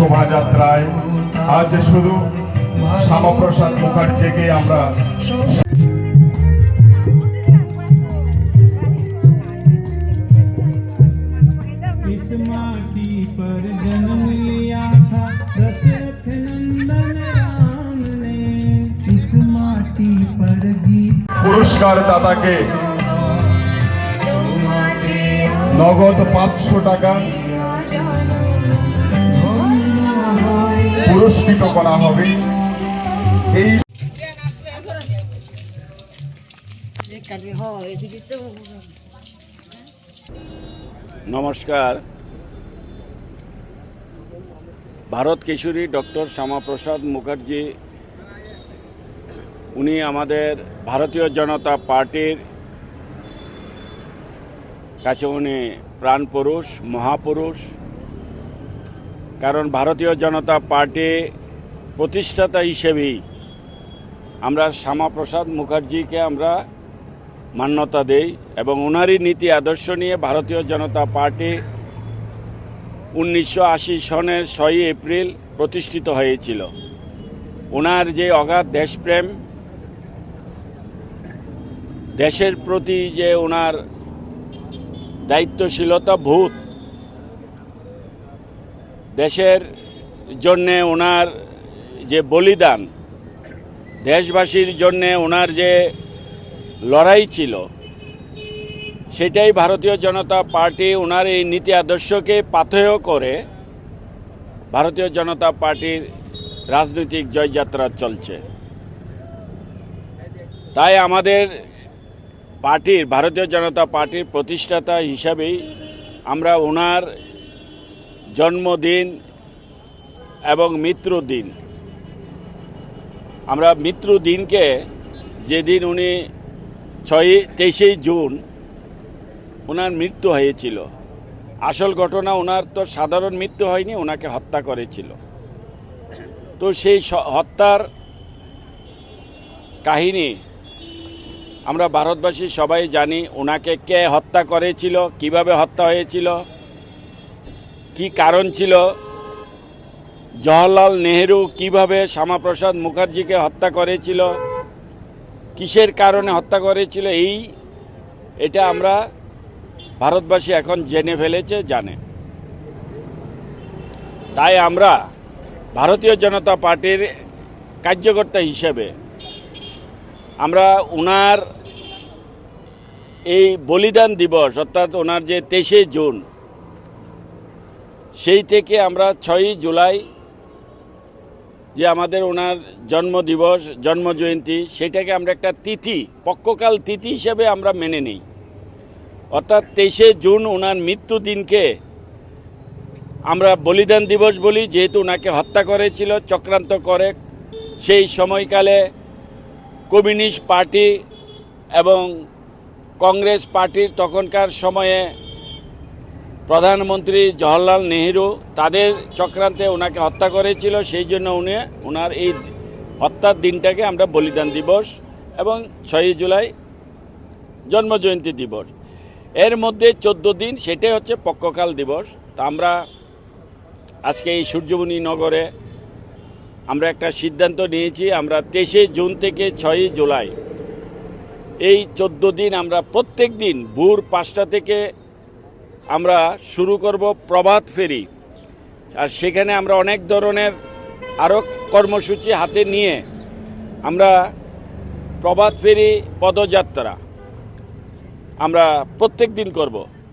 শোভাযাত্রায় আজ শুধু শ্যামাপ্রসাদ মুখার্জিকে আমরা इस माटी पर जन्म लिया था दशरथ नंदन राम ने इस माटी पर गीत পুরস্কার দাতাকে নগদ 500 টাকা পুরস্কৃত করা হবে। এই নমস্কার। ভারত কেশরী ডক্টর শ্যামাপ্রসাদ মুখার্জি উনি আমাদের ভারতীয় জনতা পার্টির কাছে উনি প্রাণপুরুষ, মহাপুরুষ। কারণ ভারতীয় জনতা পার্টি প্রতিষ্ঠাতা হিসেবেই আমরা শ্যামাপ্রসাদ মুখার্জিকে আমরা মান্যতা দেই এবং ওনারই নীতি আদর্শ নিয়ে ভারতীয় জনতা পার্টি 1980 সনের 6 এপ্রিল প্রতিষ্ঠিত হয়েছিল। ওনার যে অগাধ দেশপ্রেম, দেশের প্রতি যে ওনার দায়িত্বশীলতা বোধ, দেশের জন্যে ওনার যে বলিদান, দেশবাসীর জন্যে ওনার যে লড়াই ছিল, সেটাই ভারতীয় জনতা পার্টি ওনার এই নীতি আদর্শকে পাথেয় করে ভারতীয় জনতা পার্টির রাজনৈতিক জয়যাত্রা চলছে। তাই আমাদের পার্টির, ভারতীয় জনতা পার্টির প্রতিষ্ঠাতা হিসাবেই আমরা ওনার জন্মদিন এবং মৃত্যুদিন, আমরা মৃত্যুদিনকে, যেদিন উনি 23 জুন ওনার মৃত্যু হয়েছিল, আসল ঘটনা ওনার তো সাধারণ মৃত্যু হয়নি, ওনাকে হত্যা করেছিল। তো সেই হত্যার কাহিনী আমরা ভারতবাসী সবাই জানি। ওনাকে কে হত্যা করেছিল, কিভাবে হত্যা হয়েছিল, কি কারণ ছিল, জওহরলাল নেহেরু কিভাবে শ্যামাপ্রসাদ মুখার্জিকে হত্যা করেছিল, কিসের কারণে হত্যা করেছিল, এটা আমরা ভারতবাসী এখন জেনে ফেলেছে, জানে। তাই আমরা ভারতীয় জনতা পার্টির কার্যকর্তা হিসেবে আমরা ওনার এই বলিদান দিবস, অর্থাৎ ওনার যে 23 জুন, সেই থেকে আমরা 6 জুলাই যে আমাদের ওনার জন্মদিবস, জন্মজয়ন্তী, সেটাকে আমরা একটা তিথি, পক্ষকাল তিথি হিসেবে আমরা মেনে নিই। অর্থাৎ 23 জুন ওনার মৃত্যুদিনকে আমরা বলিদান দিবস বলি, যেহেতু ওনাকে হত্যা করেছিল চক্রান্ত করে। সেই সময়কালে কমিউনিস্ট পার্টি এবং কংগ্রেস পার্টির তখনকার সময়ে প্রধানমন্ত্রী জওহরলাল নেহেরু, তাদের চক্রান্তে ওনাকে হত্যা করেছিল। সেই জন্য ওনার এই হত্যার দিনটাকে আমরা বলিদান দিবস এবং 6 জুলাই জন্মজয়ন্তী দিবস, এর মধ্যে 14 দিন, সেটাই হচ্ছে পক্ষকাল দিবস। তা আমরা আজকে এই সূর্যবনী নগরে আমরা একটা সিদ্ধান্ত নিয়েছি, আমরা 23 জুন থেকে 6 জুলাই এই 14 দিন আমরা প্রত্যেক দিন ভোর 5টা থেকে আমরা শুরু করব প্রভাত ফেরি। আর সেখানে আমরা অনেক ধরনের আরও কর্মসূচি হাতে নিয়ে আমরা প্রভাত ফেরি পদযাত্রা আমরা প্রত্যেক দিন করব।